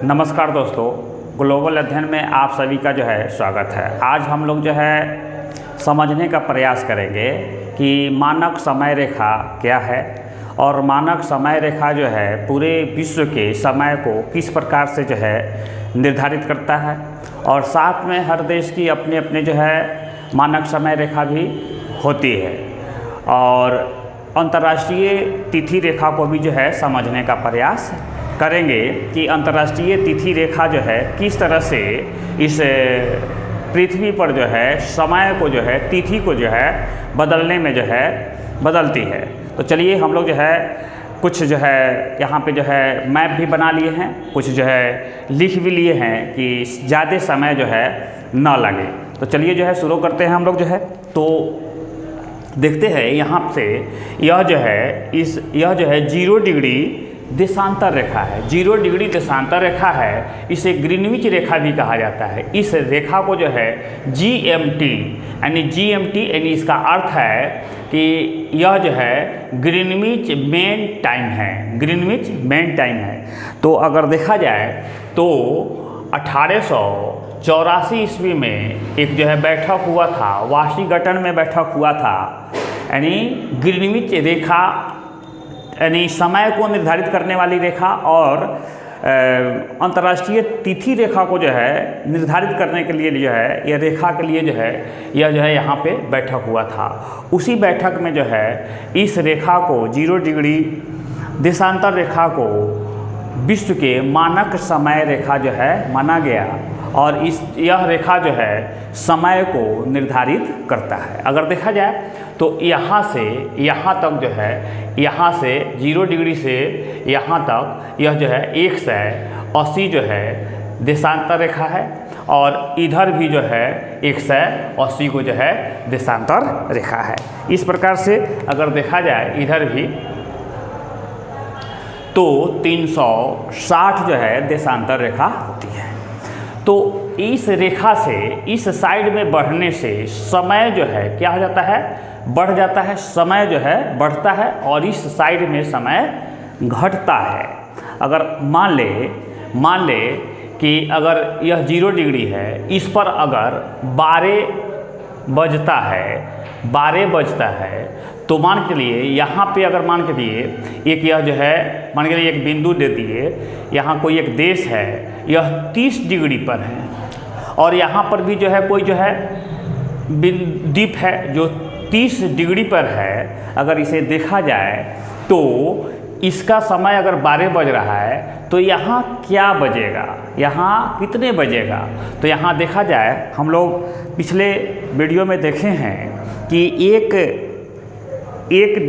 नमस्कार दोस्तों, ग्लोबल अध्ययन में आप सभी का जो है स्वागत है। आज हम लोग जो है समझने का प्रयास करेंगे कि मानक समय रेखा क्या है और मानक समय रेखा जो है पूरे विश्व के समय को किस प्रकार से जो है निर्धारित करता है और साथ में हर देश की अपने अपने जो है मानक समय रेखा भी होती है और अंतर्राष्ट्रीय तिथि रेखा को भी जो है समझने का प्रयास करेंगे कि अंतर्राष्ट्रीय तिथि रेखा जो है किस तरह से इस पृथ्वी पर जो है समय को जो है तिथि को जो है बदलने में जो है बदलती है। तो चलिए हम लोग जो है कुछ जो है यहाँ पे जो है मैप भी बना लिए हैं, कुछ जो है लिख भी लिए हैं कि ज़्यादा समय जो है ना लगे। तो चलिए जो है शुरू करते हैं हम लोग जो है। तो देखते हैं यहाँ से यह जो है 0 डिग्री देशांतर रेखा है। 0 डिग्री देशांतर रेखा है, इसे ग्रीनविच रेखा भी कहा जाता है। इस रेखा को जो है GMT यानी इसका अर्थ है कि यह जो है ग्रीनविच मेन टाइम है, ग्रीनविच मेन टाइम है। तो अगर देखा जाए तो 1884 ईस्वी में एक जो है बैठक हुआ था, वाशिंगटन में बैठक हुआ था, यानी ग्रीनविच रेखा यानी समय को निर्धारित करने वाली रेखा और अंतर्राष्ट्रीय तिथि रेखा को जो है निर्धारित करने के लिए जो है यह रेखा के लिए जो है यहाँ पे बैठक हुआ था। उसी बैठक में जो है इस रेखा को 0 डिग्री देशांतर रेखा को विश्व के मानक समय रेखा जो है माना गया और यह रेखा जो है समय को निर्धारित करता है। अगर देखा जाए तो यहाँ से यहाँ तक जो है, यहाँ से 0 डिग्री से यहाँ तक यह जो है 180 जो है देशांतर रेखा है और इधर भी जो है 180 को जो है देशांतर रेखा है। इस प्रकार से अगर देखा जाए इधर भी तो 360 जो है देशांतर रेखा होती है। तो इस रेखा से इस साइड में बढ़ने से समय जो है क्या हो जाता है, बढ़ जाता है, समय जो है बढ़ता है और इस साइड में समय घटता है। अगर मान ले कि अगर यह 0 डिग्री है, इस पर अगर 12 बजता है तो मान के लिए यहाँ पे अगर मान के लिए एक यह जो है मान के लिए एक बिंदु दे दिए, यहाँ कोई एक देश है, यह 30 डिग्री पर है और यहाँ पर भी जो है कोई जो है द्वीप है जो 30 डिग्री पर है। अगर इसे देखा जाए तो इसका समय अगर 12 बज रहा है तो यहाँ क्या बजेगा, यहाँ कितने बजेगा। तो यहाँ देखा जाए, हम लोग पिछले वीडियो में देखे हैं कि एक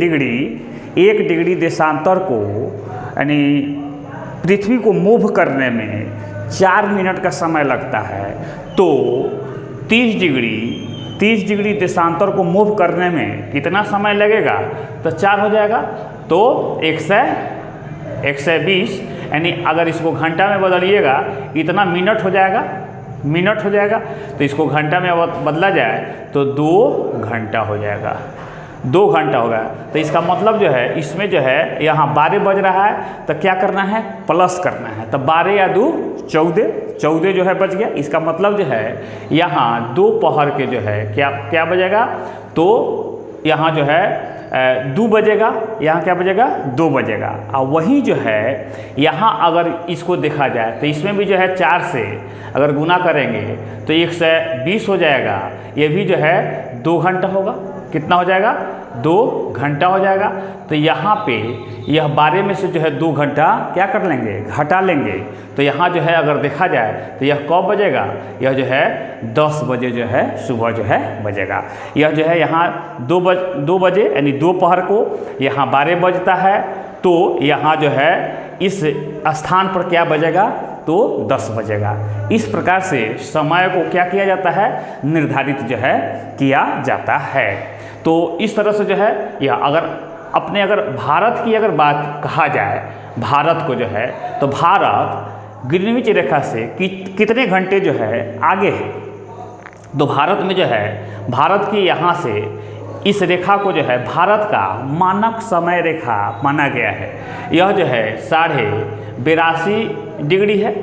डिग्री देशांतर को यानी पृथ्वी को मूव करने में 4 मिनट का समय लगता है। तो 30 डिग्री देशांतर को मूव करने में कितना समय लगेगा, तो 4 हो जाएगा तो 120, यानी अगर इसको घंटा में बदलिएगा इतना मिनट हो जाएगा। तो इसको घंटा में बदला जाए तो 2 घंटा हो जाएगा, 2 घंटा होगा। तो इसका मतलब जो है इसमें जो है यहाँ 12 बज रहा है तो क्या करना है, प्लस करना है। तो 12 या 2 14 जो है बज गया। इसका मतलब जो है यहाँ दोपहर के जो है क्या बजेगा, तो यहाँ जो है 2 बजेगा, यहाँ क्या बजेगा, 2 बजेगा। और वहीं जो है यहाँ अगर इसको देखा जाए तो इसमें भी जो है 4 से अगर गुना करेंगे तो 120 हो जाएगा। ये भी जो है 2 घंटा होगा। कितना हो जाएगा, 2 घंटा हो जाएगा। तो यहाँ पे यह 12 में से जो है 2 घंटा क्या कर लेंगे, घटा लेंगे। तो यहाँ जो है अगर देखा जाए तो यह कब बजेगा, यह जो है 10 बजे जो है सुबह जो है बजेगा। यह जो है यहाँ 2 बजे यानी दोपहर को यहाँ 12 बजता है तो यहाँ जो है इस स्थान पर क्या बजेगा, तो 10 बजेगा। इस प्रकार से समय को क्या किया जाता है, निर्धारित जो है किया जाता है। तो इस तरह से जो है यह अगर भारत की अगर बात कहा जाए, भारत को जो है तो भारत ग्रीनविच रेखा से कितने घंटे जो है आगे है। तो भारत में जो है भारत की यहाँ से इस रेखा को जो है भारत का मानक समय रेखा माना गया है। यह जो है 82.5 डिग्री है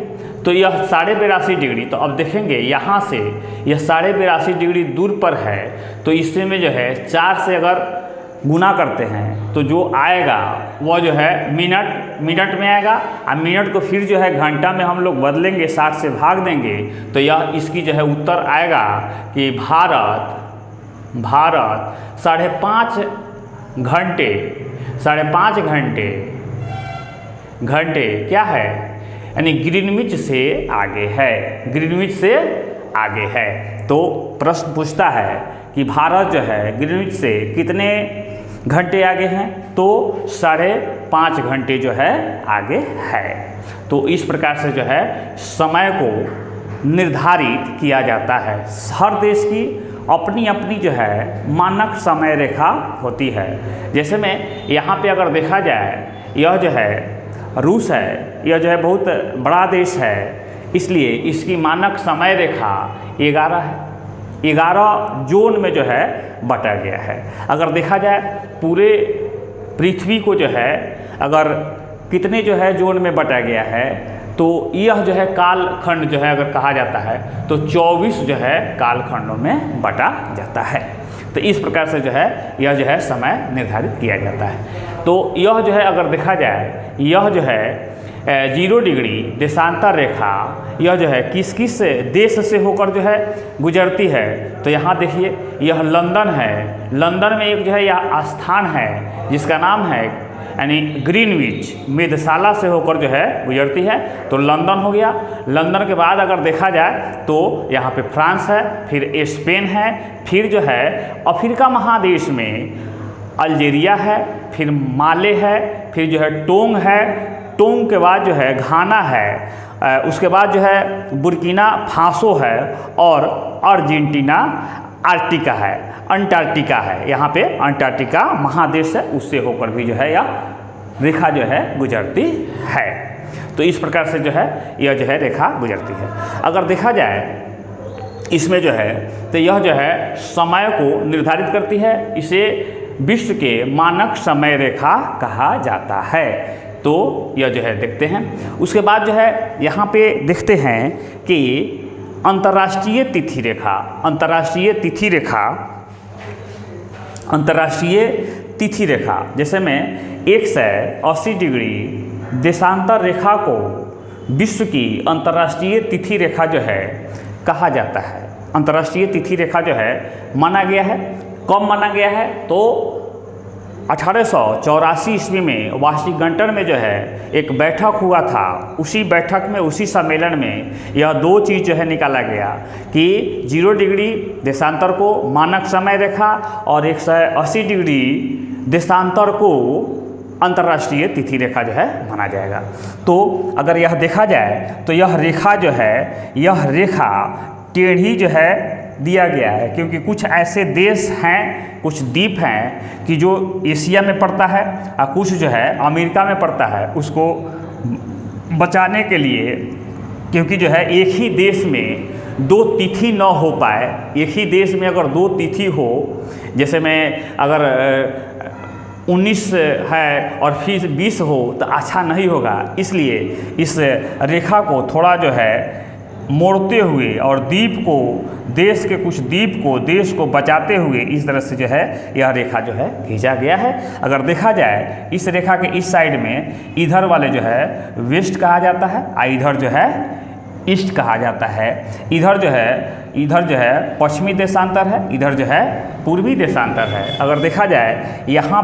तो यह 82.5 डिग्री, तो अब देखेंगे यहाँ से यह 82.5 डिग्री दूर पर है, तो इसमें जो है 4 से अगर गुना करते हैं तो जो आएगा वह जो है मिनट में आएगा, और मिनट को फिर जो है घंटा में हम लोग बदलेंगे, 60 से भाग देंगे, तो यह इसकी जो है उत्तर आएगा कि भारत 5.5 घंटे क्या है, यानी ग्रीनविच से आगे है, ग्रीनविच से आगे है। तो प्रश्न पूछता है कि भारत जो है ग्रीनविच से कितने घंटे आगे हैं, तो 5.5 घंटे जो है आगे है। तो इस प्रकार से जो है समय को निर्धारित किया जाता है। हर देश की अपनी अपनी जो है मानक समय रेखा होती है। जैसे में यहाँ पे अगर देखा जाए, यह जो है रूस है, यह जो है बहुत बड़ा देश है, इसलिए इसकी मानक समय रेखा 11 है। 11 जोन में जो है बटा गया है। अगर देखा जाए पूरे पृथ्वी को जो है अगर कितने जो है जोन में बटा गया है, तो यह जो है कालखंड जो है अगर कहा जाता है तो 24 जो है कालखंडों में बटा जाता है। तो इस प्रकार से जो है यह जो है समय निर्धारित किया जाता है। तो यह जो है अगर देखा जाए, यह जो है 0 डिग्री देशांतर रेखा यह जो है किस किस देश से होकर जो है गुजरती है, तो यहाँ देखिए यह लंदन है। लंदन में एक जो है यह स्थान है जिसका नाम है यानी ग्रीनविच मेधशाला से होकर जो है गुजरती है, तो लंदन हो गया। लंदन के बाद अगर देखा जाए तो यहाँ पे फ्रांस है, फिर स्पेन है, फिर जो है अफ्रीका महादेश में अल्जीरिया है, फिर माले है, फिर जो है टोंग है, टोंग के बाद जो है घाना है, उसके बाद जो है बुर्किना फासो है, और अर्जेंटीना आर्टिका है, अंटार्कटिका है। यहाँ पे अंटार्कटिका महादेश है, उससे होकर भी जो है यह रेखा जो है गुजरती है। तो इस प्रकार से जो है यह जो है रेखा गुजरती है। अगर देखा जाए इसमें जो है तो यह जो है समय को निर्धारित करती है, इसे विश्व के मानक समय रेखा कहा जाता है। तो यह जो है देखते हैं। उसके बाद जो है यहाँ पे देखते हैं कि अंतर्राष्ट्रीय तिथि रेखा जैसे में 180 डिग्री देशांतर रेखा को विश्व की अंतर्राष्ट्रीय तिथि रेखा जो है कहा जाता है। अंतर्राष्ट्रीय तिथि रेखा जो है माना गया है, कब माना गया है, तो 1884 ईस्वी में वाशिंगटन में जो है एक बैठक हुआ था। उसी बैठक में, उसी सम्मेलन में यह 2 चीज़ जो है निकाला गया कि 0 डिग्री देशांतर को मानक समय रेखा और 180 डिग्री देशांतर को अंतर्राष्ट्रीय तिथि रेखा जो है माना जाएगा। तो अगर यह देखा जाए तो यह रेखा जो है, यह रेखा टेढ़ी जो है दिया गया है, क्योंकि कुछ ऐसे देश हैं, कुछ द्वीप हैं कि जो एशिया में पड़ता है और कुछ जो है अमेरिका में पड़ता है। उसको बचाने के लिए, क्योंकि जो है एक ही देश में 2 तिथि न हो पाए, एक ही देश में अगर 2 तिथि हो, जैसे में अगर 19 है और फिर 20 हो तो अच्छा नहीं होगा। इसलिए इस रेखा को थोड़ा जो है मोड़ते हुए और द्वीप को, देश के कुछ द्वीप को, देश को बचाते हुए इस तरह से जो है यह रेखा जो है खींचा गया है। अगर देखा जाए इस रेखा के इस साइड में इधर वाले जो है वेस्ट कहा जाता है और इधर जो है ईस्ट कहा जाता है। इधर जो है पश्चिमी देशांतर है, इधर जो है पूर्वी देशांतर है। अगर देखा जाए यहाँ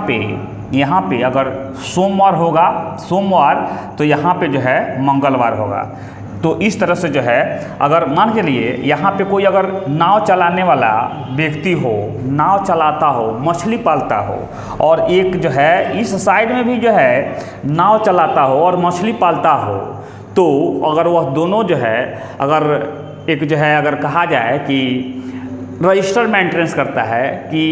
पे अगर सोमवार तो यहाँ पे जो है मंगलवार होगा। तो इस तरह से जो है अगर मान के लिए यहाँ पे कोई अगर नाव चलाने वाला व्यक्ति हो, नाव चलाता हो, मछली पालता हो, और एक जो है इस साइड में भी जो है नाव चलाता हो और मछली पालता हो, तो अगर वह दोनों जो है अगर एक जो है अगर कहा जाए कि रजिस्टर मेंटेनेंस करता है कि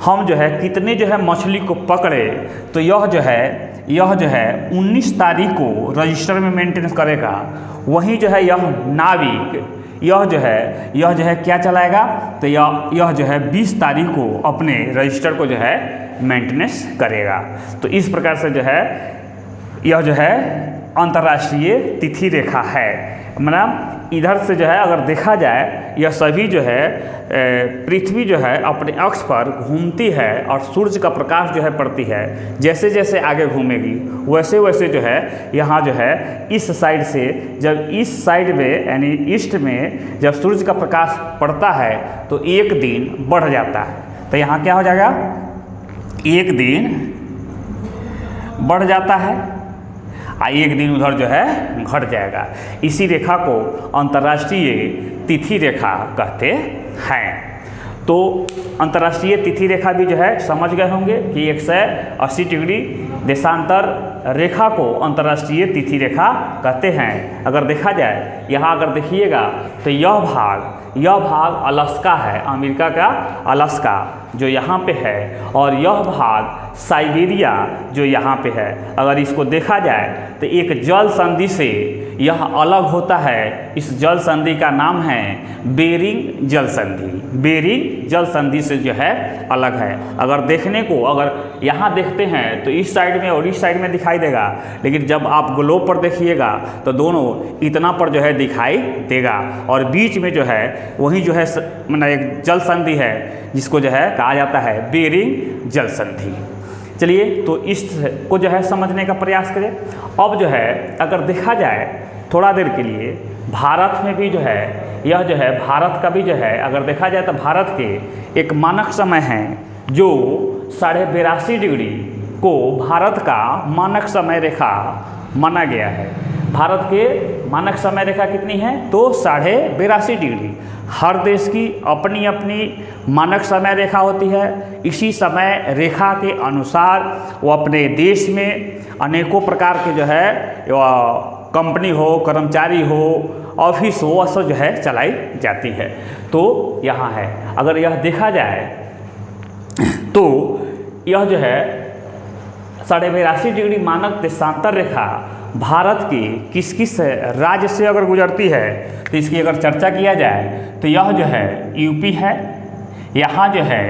हम जो है कितने जो है मछली को पकड़े, तो यह जो है 19 तारीख को रजिस्टर में मेंटेनेंस करेगा। वहीं जो है यह नाविक यह जो है क्या चलाएगा, तो यह जो है 20 तारीख को अपने रजिस्टर को जो है मेंटेनेंस करेगा। तो इस प्रकार से जो है यह जो है अंतर्राष्ट्रीय तिथि रेखा है। मतलब इधर से जो है अगर देखा जाए यह सभी जो है पृथ्वी जो है अपने अक्ष पर घूमती है और सूर्य का प्रकाश जो है पड़ती है। जैसे जैसे आगे घूमेगी वैसे वैसे जो है यहाँ जो है इस साइड से, जब इस साइड में यानी ईस्ट में जब सूर्य का प्रकाश पड़ता है तो एक दिन बढ़ जाता है। तो यहाँ क्या हो जाएगा, एक दिन बढ़ जाता है और एक दिन उधर जो है घट जाएगा। इसी रेखा को अंतर्राष्ट्रीय तिथि रेखा कहते हैं। तो अंतर्राष्ट्रीय तिथि रेखा भी जो है समझ गए होंगे कि 180 डिग्री देशांतर रेखा को अंतर्राष्ट्रीय तिथि रेखा कहते हैं। अगर देखा जाए यहाँ अगर देखिएगा तो यह भाग अलास्का है, अमेरिका का अलास्का जो यहाँ पे है, और यह भाग साइबेरिया जो यहाँ पे है। अगर इसको देखा जाए तो एक जल संधि से यह अलग होता है। इस जल संधि का नाम है बेरिंग जल संधि। बेरिंग जल संधि से जो है अलग है। अगर देखने को अगर यहाँ देखते हैं तो इस साइड में और इस साइड में दिखाई देगा, लेकिन जब आप ग्लोब पर देखिएगा तो दोनों इतना पर जो है दिखाई देगा, और बीच में जो है वही जो है मतलब एक जल संधि है जिसको जो है कहा जाता है बेरिंग जल संधि। चलिए तो इसको जो है समझने का प्रयास करें। अब जो है अगर देखा जाए थोड़ा देर के लिए भारत में भी जो है यह जो है भारत का भी जो है अगर देखा जाए तो भारत के एक मानक समय है जो 82.5 डिग्री को भारत का मानक समय रेखा माना गया है। भारत के मानक समय रेखा कितनी है तो 82.5 डिग्री। हर देश की अपनी अपनी मानक समय रेखा होती है। इसी समय रेखा के अनुसार वो अपने देश में अनेकों प्रकार के जो है कंपनी हो, कर्मचारी हो, ऑफिस हो, सब जो है चलाई जाती है। तो यहाँ है अगर यह देखा जाए तो यह जो है 82.5 डिग्री मानक देशांतर रेखा भारत के किस किस राज्य से अगर गुजरती है तो इसकी अगर चर्चा किया जाए तो यह जो है यूपी है, यहाँ जो है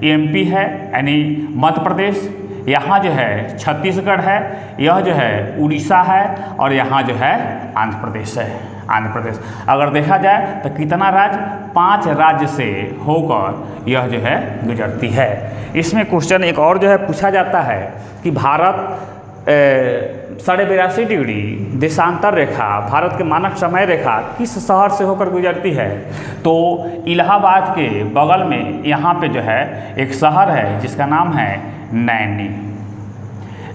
एमपी है यानी मध्य प्रदेश, यहाँ जो है छत्तीसगढ़ है, यह जो है उड़ीसा है, और यहाँ जो है आंध्र प्रदेश है। आंध्र प्रदेश अगर देखा जाए तो कितना राज्य, 5 राज्य से होकर यह जो है गुजरती है। इसमें क्वेश्चन एक और जो है पूछा जाता है कि भारत 82.5 डिग्री देशांतर रेखा भारत के मानक समय रेखा किस शहर से होकर गुजरती है। तो इलाहाबाद के बगल में यहाँ पे जो है एक शहर है जिसका नाम है नैनी।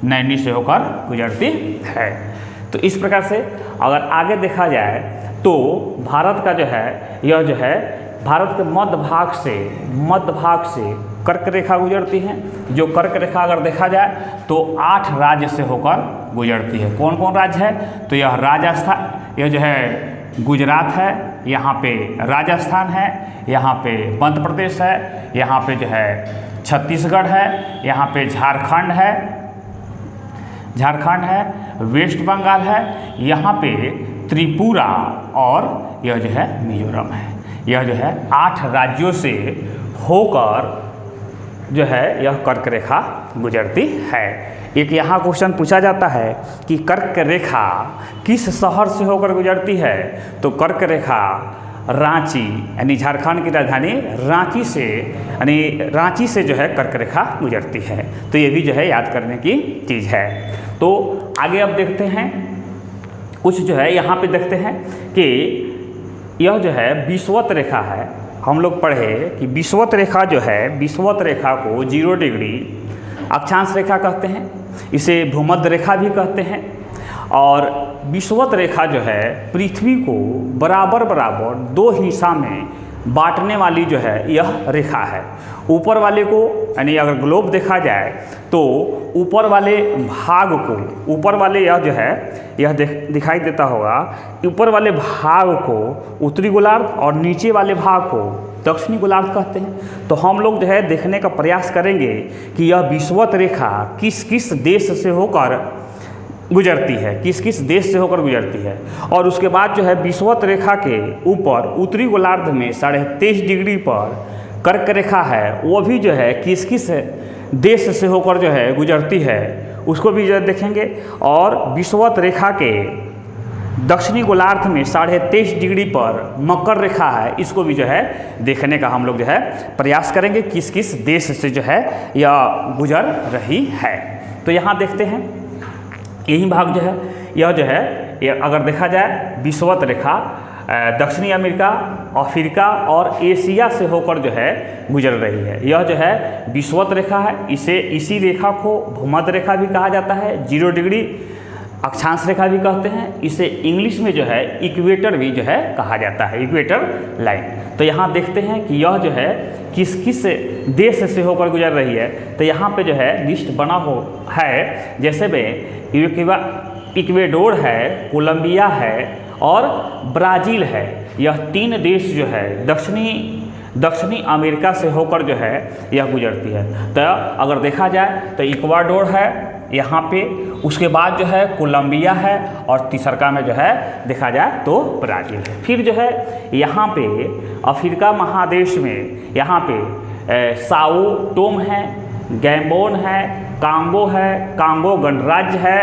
नैनी से होकर गुजरती है। तो इस प्रकार से अगर आगे देखा जाए तो भारत का जो है यह जो है भारत के मध्य भाग से कर्क रेखा गुजरती है। जो कर्क रेखा अगर देखा जाए तो 8 राज्य से होकर गुजरती है। कौन कौन राज्य है तो यह राजस्थान, यह जो है गुजरात है, यहाँ पे राजस्थान है, यहाँ पे मध्य प्रदेश है, यहाँ पे जो है छत्तीसगढ़ है, यहाँ पे झारखंड है, वेस्ट बंगाल है, यहाँ पे त्रिपुरा और यह जो है मिजोरम है। यह जो है 8 राज्यों से होकर जो है यह कर्क रेखा गुजरती है। एक यहाँ क्वेश्चन पूछा जाता है कि कर्क रेखा किस शहर से होकर गुजरती है। तो कर्क रेखा रांची यानी झारखंड की राजधानी रांची से जो है कर्क रेखा गुजरती है। तो ये भी जो है याद करने की चीज़ है। तो आगे अब देखते हैं कुछ जो है यहाँ पे देखते हैं कि यह जो है विषुवत रेखा है। हम लोग पढ़े कि विषुवत रेखा जो है विषुवत रेखा को 0 डिग्री अक्षांश रेखा कहते हैं, इसे भूमध्य रेखा भी कहते हैं। और विषुवत रेखा जो है पृथ्वी को बराबर 2 हिस्सा में बांटने वाली जो है यह रेखा है। ऊपर वाले को यानी अगर ग्लोब देखा जाए तो ऊपर वाले भाग को, ऊपर वाले यह जो है यह दिखाई देता होगा, ऊपर वाले भाग को उत्तरी गोलार्ध और नीचे वाले भाग को दक्षिणी गोलार्ध कहते हैं। तो हम लोग जो है देखने का प्रयास करेंगे कि यह विषुवत रेखा किस किस देश से होकर गुजरती है, किस किस देश से होकर गुजरती है। और उसके बाद जो है विषुवत रेखा के ऊपर उत्तरी गोलार्ध में 23.5 डिग्री पर कर्क रेखा है, वो भी जो है किस किस देश से होकर जो है गुजरती है उसको भी जो है देखेंगे। और विषुवत रेखा के दक्षिणी गोलार्ध में 23.5 डिग्री पर मकर रेखा है, इसको भी जो है देखने का हम लोग जो है प्रयास करेंगे किस किस देश से जो है यह गुजर रही है। तो यहाँ देखते हैं यही भाग जो है यह जो है अगर देखा जाए विषुवत रेखा दक्षिणी अमेरिका, अफ्रीका और एशिया से होकर जो है गुजर रही है। यह जो है विषुवत रेखा है, इसी रेखा को भूमध्य रेखा भी कहा जाता है, 0 डिग्री अक्षांश रेखा भी कहते हैं। इसे इंग्लिश में जो है इक्वेटर भी जो है कहा जाता है, इक्वेटर लाइन। तो यहाँ देखते हैं कि यह जो है किस किस देश से होकर गुजर रही है। तो यहाँ पे जो है लिस्ट बना हो है, जैसे में इक्वेडोर है, कोलंबिया है और ब्राज़ील है। यह 3 देश जो है दक्षिणी अमेरिका से होकर जो है यह गुजरती है। तो अगर देखा जाए तो इक्वाडोर है यहाँ पे, उसके बाद जो है कोलंबिया है और तीसरका में जो है देखा जाए तो ब्राज़ील है। फिर जो है यहाँ पे अफ्रीका महादेश में यहाँ पे साओ टोम है, गैम्बोन है, कांगो गणराज्य है,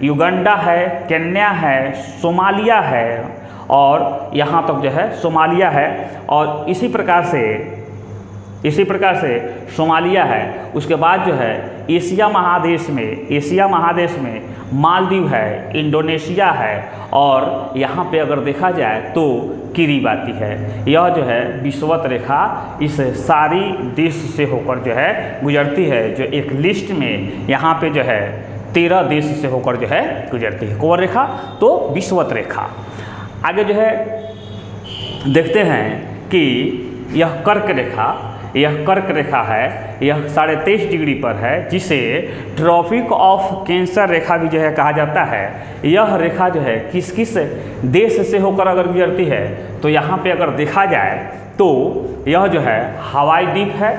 युगांडा है, केन्या है, सोमालिया है और यहाँ तक जो है सोमालिया है। और इसी प्रकार से सोमालिया है। उसके बाद जो है एशिया महादेश में मालदीव है, इंडोनेशिया है और यहाँ पे अगर देखा जाए तो किरीबाती है। यह जो है विषुवत रेखा इस सारी देश से होकर जो है गुजरती है, जो एक लिस्ट में यहाँ पे जो है 13 देश से होकर जो है गुजरती है। कौन रेखा? तो विषुवत रेखा। आगे जो है देखते हैं कि यह कर्क रेखा है, यह 23.5 डिग्री पर है, जिसे ट्रॉपिक ऑफ कैंसर रेखा भी जो है कहा जाता है। यह रेखा जो है किस किस देश से होकर अगर गुजरती है तो यहाँ पे अगर देखा जाए तो यह जो है हवाई द्वीप है,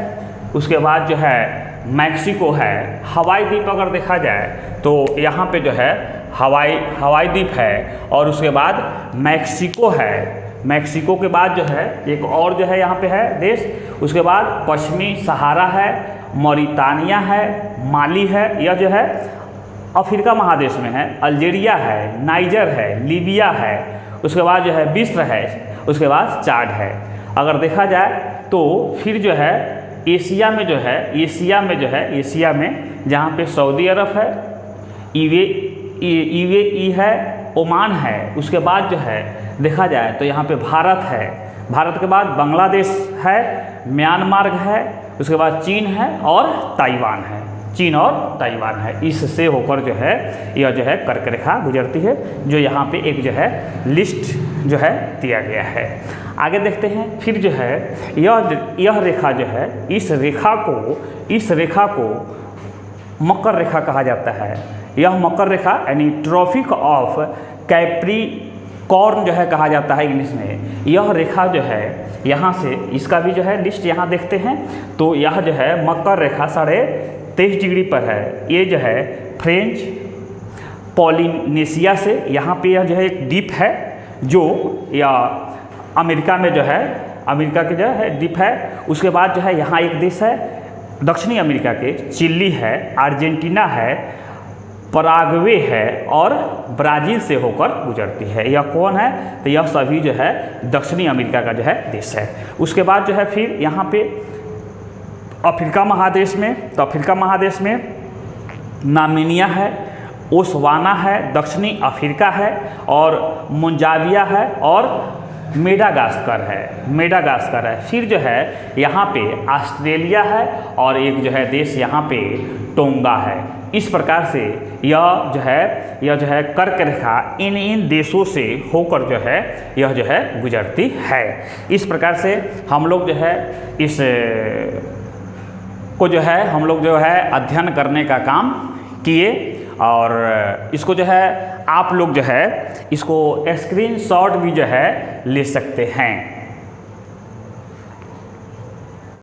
उसके बाद जो है मैक्सिको है। हवाई द्वीप अगर देखा जाए तो यहाँ पे जो है हवाई द्वीप है और उसके बाद मैक्सिको है। मैक्सिको के बाद जो है एक और जो है यहाँ पे है देश, उसके बाद पश्चिमी सहारा है, मॉरिटानिया है, माली है, यह जो है अफ्रीका महादेश में है, अल्जीरिया है, नाइजर है, लीबिया है, उसके बाद जो है मिस्र है, उसके बाद चाड है। अगर देखा जाए तो फिर जो है एशिया में जहाँ पे सऊदी अरब है, यूएई है, ओमान है, उसके बाद जो है देखा जाए तो यहाँ पे भारत है, भारत के बाद बांग्लादेश है, म्यांमार है, उसके बाद चीन है और ताइवान है। इससे होकर जो है यह जो है कर्क रेखा गुजरती है, जो यहाँ पे एक जो है लिस्ट जो है दिया गया है। आगे देखते हैं फिर जो है यह रेखा जो है इस रेखा को मकर रेखा कहा जाता है। यह मकर रेखा यानी ट्रॉपिक ऑफ कैप्रिकॉर्न जो है कहा जाता है इंग्लिश में। यह रेखा जो है यहाँ से इसका भी जो है लिस्ट यहाँ देखते हैं तो यह जो है मकर रेखा 23.5 डिग्री पर है। ये जो है फ्रेंच पॉलिनेशिया से यहाँ पे यह जो है एक द्वीप है, जो या अमेरिका में जो है अमेरिका के जो है द्वीप है। उसके बाद जो है यहाँ एक देश है दक्षिणी अमेरिका के, चिली है, अर्जेंटीना है, पराग्वे है और ब्राज़ील से होकर गुजरती है। यह कौन है? तो यह सभी जो है दक्षिणी अमेरिका का जो है देश है। उसके बाद जो है फिर यहाँ पे अफ्रीका महादेश में नामीबिया है, ओसवाना है, दक्षिणी अफ्रीका है और मोजाम्बिया है और मेडागास्कर है। फिर जो है यहाँ पे ऑस्ट्रेलिया है और एक जो है देश यहाँ पे टोंगा है। इस प्रकार से यह जो है कर्क रेखा इन देशों से होकर जो है यह जो है गुजरती है। इस प्रकार से हम लोग जो है इस को जो है अध्ययन करने का काम किए और इसको जो है आप लोग जो है इसको स्क्रीनशॉट भी जो है ले सकते हैं।